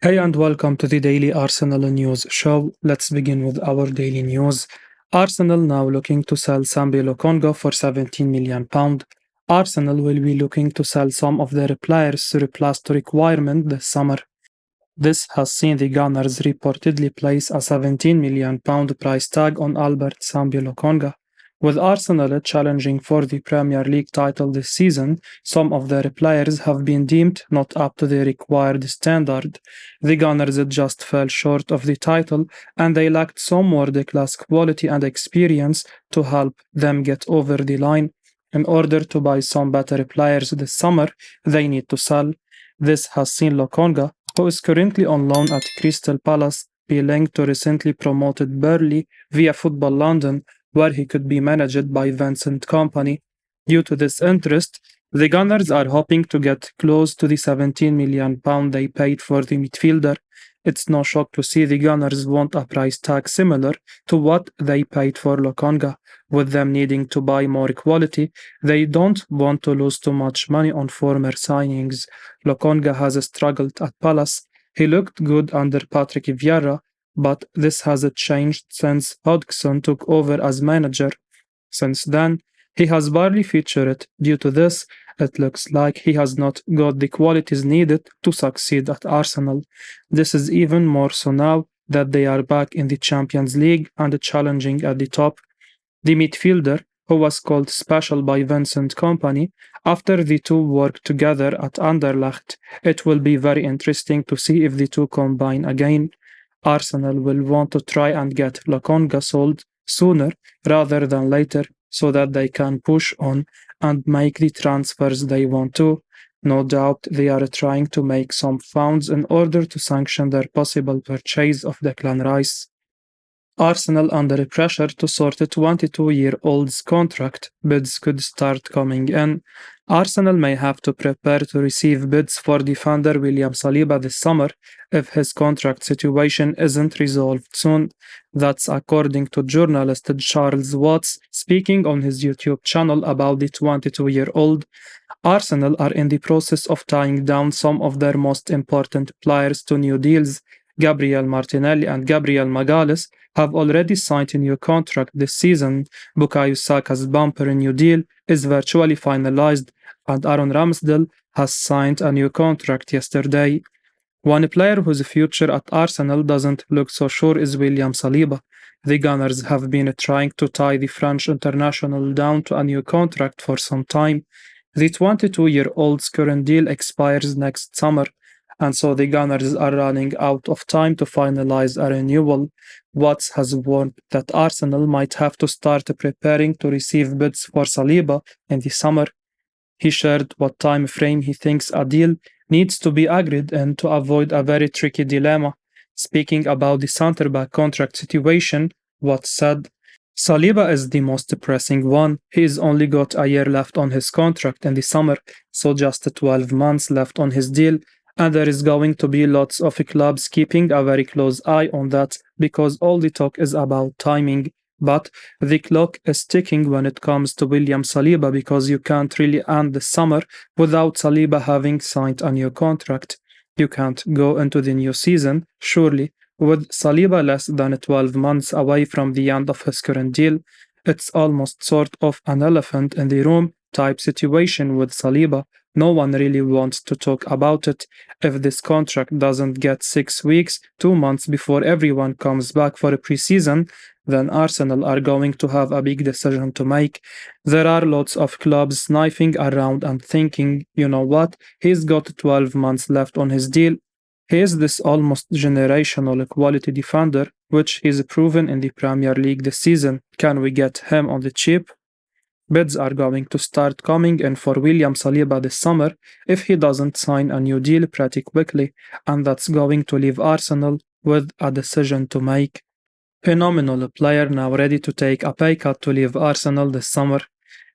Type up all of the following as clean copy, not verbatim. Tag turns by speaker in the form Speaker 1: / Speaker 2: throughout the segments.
Speaker 1: Hey and welcome to the Daily Arsenal News Show. Let's begin with our daily news. Arsenal now looking to sell Sambi Lokonga for £17 million. Arsenal will be looking to sell some of their players to replace the requirement this summer. This has seen the Gunners reportedly place a £17 million price tag on Albert Sambi Lokonga. With Arsenal challenging for the Premier League title this season, some of their players have been deemed not up to the required standard. The Gunners just fell short of the title and they lacked some world-class quality and experience to help them get over the line. In order to buy some better players this summer, they need to sell. This has seen Lokonga, who is currently on loan at Crystal Palace, be linked to recently promoted Burnley via Football London, where he could be managed by Vincent Kompany. Due to this interest, the Gunners are hoping to get close to the £17 million they paid for the midfielder. It's no shock to see the Gunners want a price tag similar to what they paid for Lokonga. With them needing to buy more quality, they don't want to lose too much money on former signings. Lokonga has struggled at Palace. He looked good under Patrick Vieira, but this hasn't changed since Hodgson took over as manager. Since then, he has barely featured. Due to this, it looks like he has not got the qualities needed to succeed at Arsenal. This is even more so now that they are back in the Champions League and challenging at the top. The midfielder, who was called special by Vincent Kompany after the two worked together at Anderlecht, it will be very interesting to see if the two combine again. Arsenal will want to try and get Lokonga sold sooner rather than later so that they can push on and make the transfers they want to. No doubt they are trying to make some funds in order to sanction their possible purchase of Declan Rice. Arsenal under pressure to sort a 22-year-old's contract. Bids could start coming in. Arsenal may have to prepare to receive bids for defender William Saliba this summer if his contract situation isn't resolved soon. That's according to journalist Charles Watts speaking on his YouTube channel about the 22-year-old. Arsenal are in the process of tying down some of their most important players to new deals. Gabriel Martinelli and Gabriel Magalhaes have already signed a new contract this season. Bukayo Saka's bumper new deal is virtually finalized, and Aaron Ramsdale has signed a new contract yesterday. One player whose future at Arsenal doesn't look so sure is William Saliba. The Gunners have been trying to tie the French international down to a new contract for some time. The 22-year-old's current deal expires next summer, and so the Gunners are running out of time to finalize a renewal. Watts has warned that Arsenal might have to start preparing to receive bids for Saliba in the summer. He shared what time frame he thinks a deal needs to be agreed in to avoid a very tricky dilemma. Speaking about the centre-back contract situation, Watts said, Saliba is the most pressing one. He's only got a year left on his contract in the summer, so just 12 months left on his deal. And there is going to be lots of clubs keeping a very close eye on that because all the talk is about timing. But the clock is ticking when it comes to William Saliba because you can't really end the summer without Saliba having signed a new contract. You can't go into the new season, surely, with Saliba less than 12 months away from the end of his current deal. It's almost sort of an elephant in the room type situation with Saliba. No one really wants to talk about it. If this contract doesn't get 6 weeks, 2 months before everyone comes back for a preseason, then Arsenal are going to have a big decision to make. There are lots of clubs sniffing around and thinking, you know what, he's got 12 months left on his deal. He is this almost generational quality defender, which he's proven in the Premier League this season. Can we get him on the cheap? Bids are going to start coming in for William Saliba this summer if he doesn't sign a new deal pretty quickly, and that's going to leave Arsenal with a decision to make. Phenomenal player now ready to take a pay cut to leave Arsenal this summer.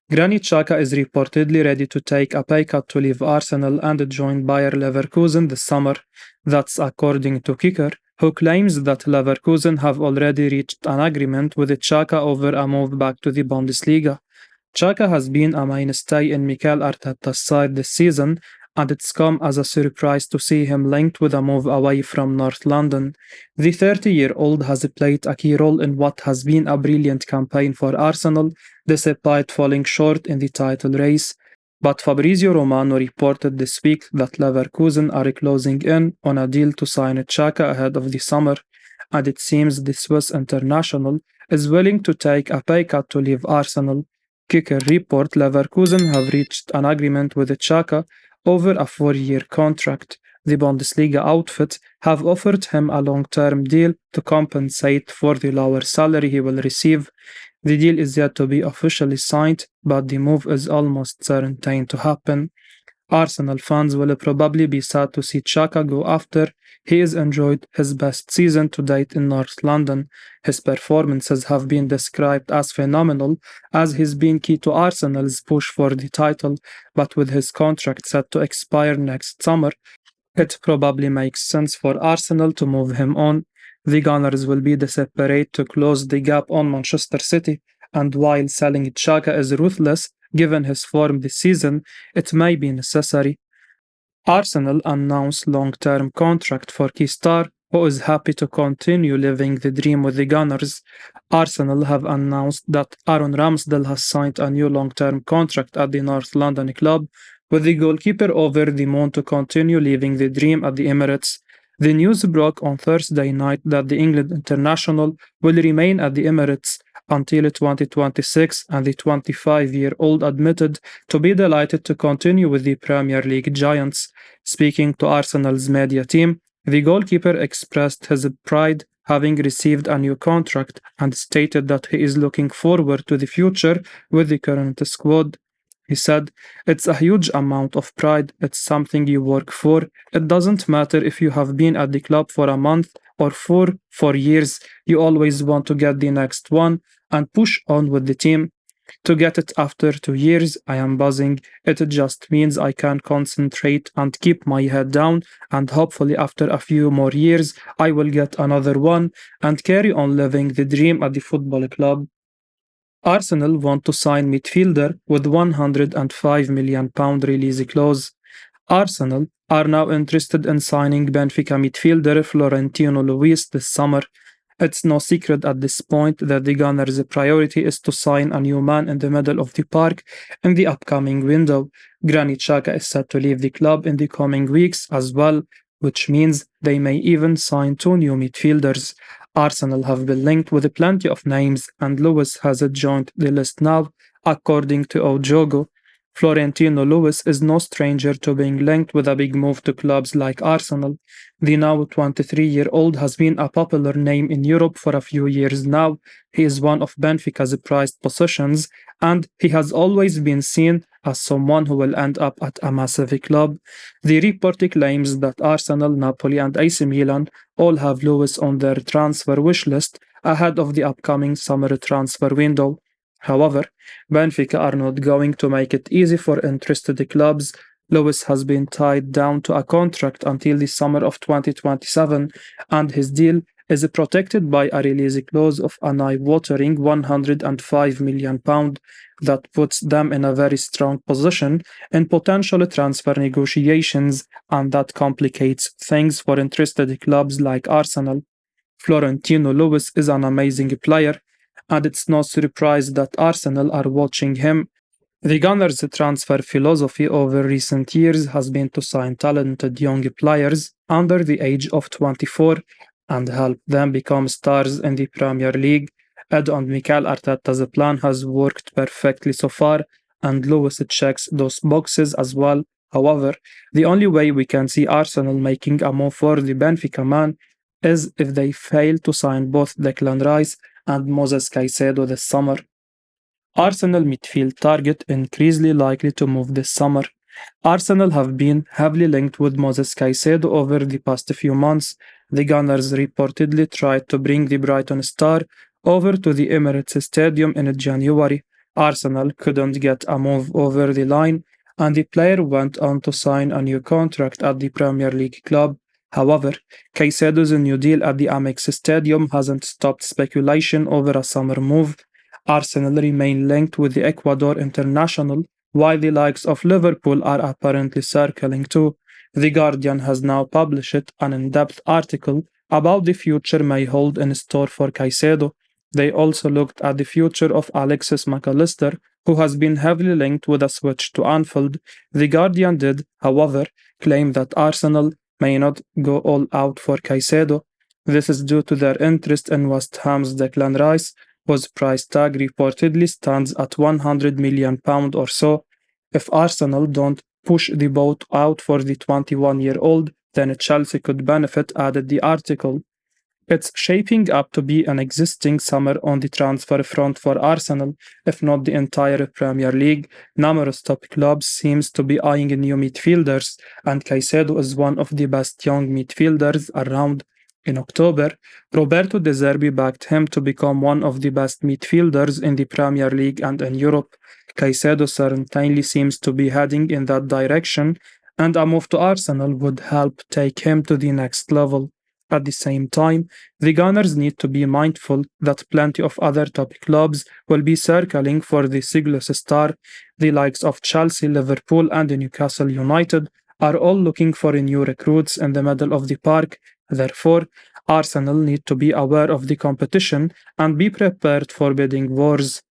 Speaker 1: Granit Xhaka is reportedly ready to take a pay cut to leave Arsenal and join Bayer Leverkusen this summer. That's according to Kicker, who claims that Leverkusen have already reached an agreement with Xhaka over a move back to the Bundesliga. Xhaka has been a mainstay in Mikel Arteta's side this season and it's come as a surprise to see him linked with a move away from North London. The 30-year-old has played a key role in what has been a brilliant campaign for Arsenal, despite falling short in the title race. But Fabrizio Romano reported this week that Leverkusen are closing in on a deal to sign Xhaka ahead of the summer, and it seems the Swiss international is willing to take a pay cut to leave Arsenal. Kicker report Leverkusen have reached an agreement with Xhaka over a 4-year contract. The Bundesliga outfit have offered him a long-term deal to compensate for the lower salary he will receive. The deal is yet to be officially signed, but the move is almost certain to happen. Arsenal fans will probably be sad to see Xhaka go after he has enjoyed his best season to date in North London. His performances have been described as phenomenal, as he's been key to Arsenal's push for the title, but with his contract set to expire next summer, it probably makes sense for Arsenal to move him on. The Gunners will be desperate to close the gap on Manchester City, and while selling Xhaka is ruthless, given his form this season, it may be necessary. Arsenal announced long-term contract for key star, who is happy to continue living the dream with the Gunners. Arsenal have announced that Aaron Ramsdale has signed a new long-term contract at the North London club, with the goalkeeper over the moon to continue living the dream at the Emirates. The news broke on Thursday night that the England international will remain at the Emirates until 2026, and the 25-year-old admitted to be delighted to continue with the Premier League giants. Speaking to Arsenal's media team, the goalkeeper expressed his pride having received a new contract and stated that he is looking forward to the future with the current squad. He said, "It's a huge amount of pride. It's something you work for. It doesn't matter if you have been at the club for a month or for years. You always want to get the next one and push on with the team. To get it after 2 years, I am buzzing. It just means I can concentrate and keep my head down, and hopefully after a few more years, I will get another one and carry on living the dream at the football club." Arsenal want to sign midfielder with £105 million release clause. Arsenal are now interested in signing Benfica midfielder Florentino Luis this summer. It's no secret at this point that the Gunners' priority is to sign a new man in the middle of the park in the upcoming window. Granit Xhaka is set to leave the club in the coming weeks as well, which means they may even sign 2 new midfielders. Arsenal have been linked with plenty of names, and Lewis has joined the list now, according to Ojogo. Florentino Lewis is no stranger to being linked with a big move to clubs like Arsenal. The now 23-year-old has been a popular name in Europe for a few years now. He is one of Benfica's prized possessions, and he has always been seen as someone who will end up at a massive club. The report claims that Arsenal, Napoli, and AC Milan all have Lewis on their transfer wish list ahead of the upcoming summer transfer window. However, Benfica are not going to make it easy for interested clubs. Lewis has been tied down to a contract until the summer of 2027, and his deal is protected by a release clause of an eye-watering £105 million that puts them in a very strong position in potential transfer negotiations, and that complicates things for interested clubs like Arsenal. Florentino Lewis is an amazing player, and it's no surprise that Arsenal are watching him. The Gunners' transfer philosophy over recent years has been to sign talented young players under the age of 24 and help them become stars in the Premier League. Ed and Mikel Arteta's plan has worked perfectly so far, and Lewis checks those boxes as well. However, the only way we can see Arsenal making a move for the Benfica man is if they fail to sign both Declan Rice and Moses Caicedo this summer. Arsenal midfield target increasingly likely to move this summer. Arsenal have been heavily linked with Moses Caicedo over the past few months. The Gunners reportedly tried to bring the Brighton star over to the Emirates Stadium in January. Arsenal couldn't get a move over the line, and the player went on to sign a new contract at the Premier League club. However, Caicedo's new deal at the Amex Stadium hasn't stopped speculation over a summer move. Arsenal remain linked with the Ecuador international, while the likes of Liverpool are apparently circling too. The Guardian has now published an in-depth article about the future may hold in store for Caicedo. They also looked at the future of Alexis McAllister, who has been heavily linked with a switch to Anfield. The Guardian did, however, claim that Arsenal may not go all out for Caicedo. This is due to their interest in West Ham's Declan Rice, whose price tag reportedly stands at £100 million or so. If Arsenal don't push the boat out for the 21-year-old, then Chelsea could benefit, added the article. It's shaping up to be an existing summer on the transfer front for Arsenal, if not the entire Premier League. Numerous top clubs seems to be eyeing new midfielders, and Caicedo is one of the best young midfielders around. In October, Roberto De Zerbi backed him to become one of the best midfielders in the Premier League and in Europe. Caicedo certainly seems to be heading in that direction, and a move to Arsenal would help take him to the next level. At the same time, the Gunners need to be mindful that plenty of other top clubs will be circling for the Siglos star. The likes of Chelsea, Liverpool, and Newcastle United are all looking for new recruits in the middle of the park. Therefore, Arsenal need to be aware of the competition and be prepared for bidding wars.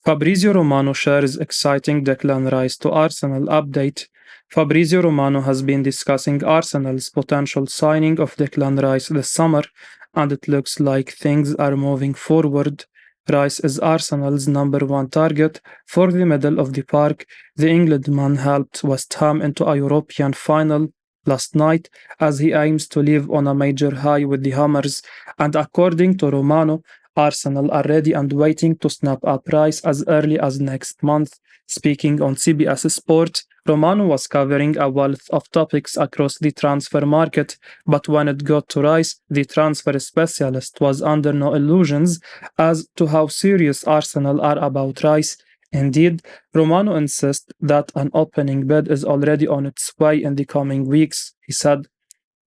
Speaker 1: Fabrizio Romano shares exciting Declan Rice to Arsenal update. Fabrizio Romano has been discussing Arsenal's potential signing of Declan Rice this summer, and it looks like things are moving forward. Rice is Arsenal's number one target for the middle of the park. The Englishman helped West Ham into a European final last night as he aims to leave on a major high with the Hammers, and according to Romano, Arsenal are ready and waiting to snap up Rice as early as next month. Speaking on CBS Sport, Romano was covering a wealth of topics across the transfer market, but when it got to Rice, the transfer specialist was under no illusions as to how serious Arsenal are about Rice. Indeed, Romano insists that an opening bid is already on its way in the coming weeks. He said,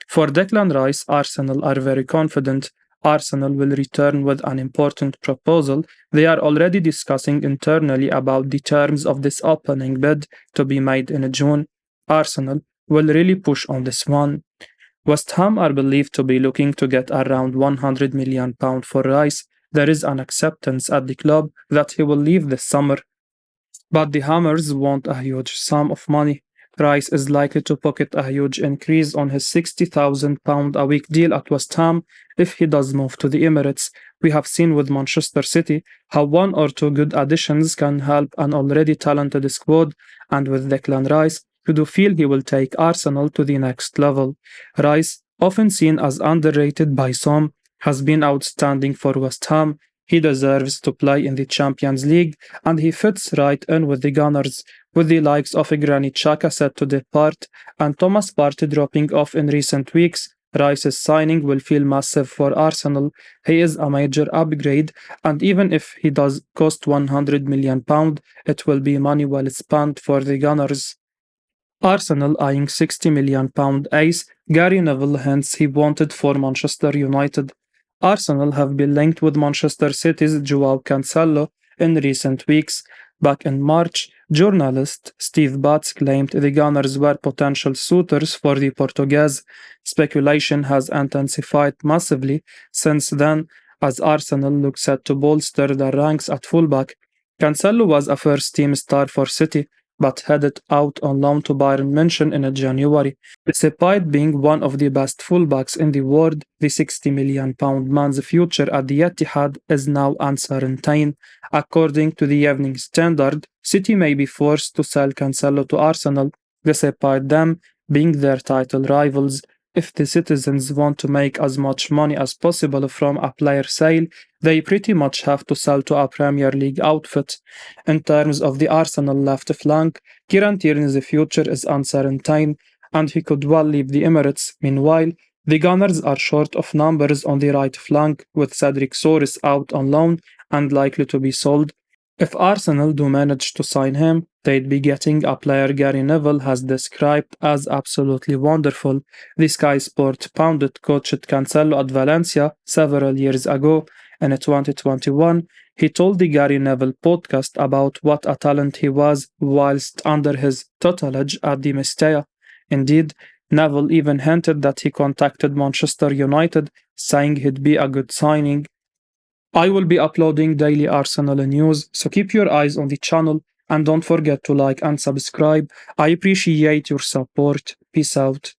Speaker 1: "For Declan Rice, Arsenal are very confident. Arsenal will return with an important proposal. They are already discussing internally about the terms of this opening bid to be made in June. Arsenal will really push on this one." West Ham are believed to be looking to get around £100 million for Rice. There is an acceptance at the club that he will leave this summer, but the Hammers want a huge sum of money. Rice is likely to pocket a huge increase on his £60,000 a week deal at West Ham if he does move to the Emirates. We have seen with Manchester City how one or two good additions can help an already talented squad, and with Declan Rice, we do feel he will take Arsenal to the next level. Rice, often seen as underrated by some, has been outstanding for West Ham. He deserves to play in the Champions League, and he fits right in with the Gunners, with the likes of Granit Xhaka set to depart and Thomas Partey dropping off in recent weeks. Rice's signing will feel massive for Arsenal. He is a major upgrade, and even if he does cost £100 million, it will be money well spent for the Gunners. Arsenal eyeing £60 million ace Gary Neville, hence he wanted for Manchester United. Arsenal have been linked with Manchester City's Joao Cancelo in recent weeks. Back in March, journalist Steve Batts claimed the Gunners were potential suitors for the Portuguese. Speculation has intensified massively since then, as Arsenal looks set to bolster their ranks at fullback. Cancelo was a first-team star for City, but headed out on loan to Bayern München in January. Despite being one of the best fullbacks in the world, the £60 million man's future at the Etihad is now uncertain. According to the Evening Standard, City may be forced to sell Cancelo to Arsenal, despite them being their title rivals. If the citizens want to make as much money as possible from a player sale, they pretty much have to sell to a Premier League outfit. In terms of the Arsenal left flank, Kieran Tierney's future is uncertain, and he could well leave the Emirates. Meanwhile, the Gunners are short of numbers on the right flank, with Cedric Soares out on loan and likely to be sold. If Arsenal do manage to sign him, they'd be getting a player Gary Neville has described as absolutely wonderful. The Sky Sport pundit coached Cancelo at Valencia several years ago. in 2021, he told the Gary Neville podcast about what a talent he was whilst under his tutelage at the Mestea. Indeed, Neville even hinted that he contacted Manchester United, saying he'd be a good signing. I will be uploading daily Arsenal news, so keep your eyes on the channel and don't forget to like and subscribe. I appreciate your support. Peace out.